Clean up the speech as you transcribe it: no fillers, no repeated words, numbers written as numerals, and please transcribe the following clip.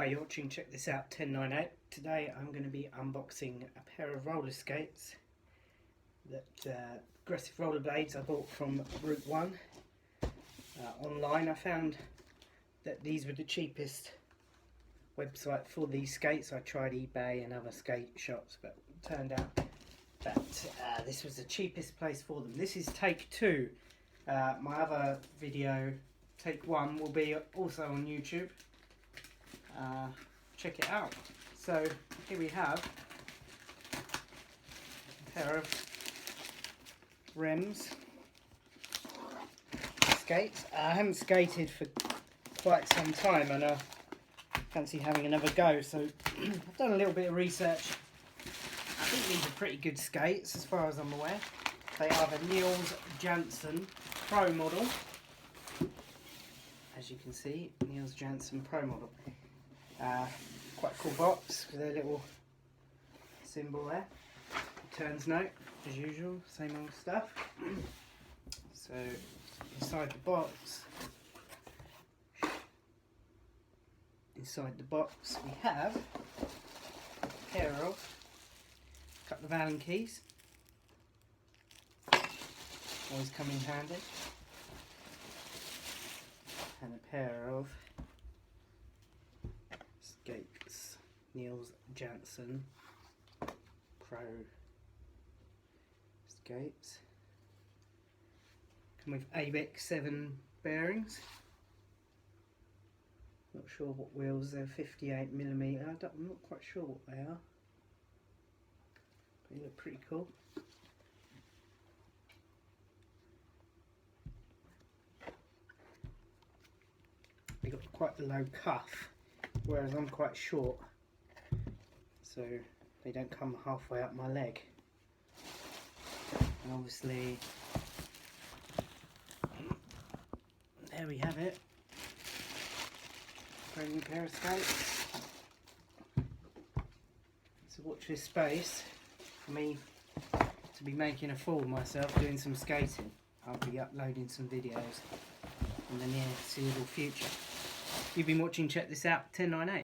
Hi, you're watching Check This Out 1098. Today I'm going to be unboxing a pair of roller skates that aggressive rollerblades I bought from Route 1 online. I found that these were the cheapest website for these skates. I tried eBay and other skate shops, but it turned out that this was the cheapest place for them. This is take 2. My other video, take 1, will be also on YouTube. Check it out. So here we have a pair of rims, skates. I haven't skated for quite some time and I fancy having another go, so I've done a little bit of research. I think these are pretty good skates as far as I'm aware. They are the Nils Janson Pro model. As you can see, Nils Janson Pro model. Quite a cool box with a little symbol there. Returns note, as usual, same old stuff. So inside the box, we have a pair of couple of Allen keys. Always come in handy. And a pair of skates, Nils Janson Pro skates. Come with ABEX 7 bearings. Not sure what wheels they're, 58mm. I'm not quite sure what they are. They look pretty cool. They got quite a low cuff, whereas I'm quite short, so they don't come halfway up my leg. And obviously, there we have it. Brand new pair of skates. So watch this space for me to be making a fool of myself doing some skating. I'll be uploading some videos in the near foreseeable future. You've been watching Check This Out 1098.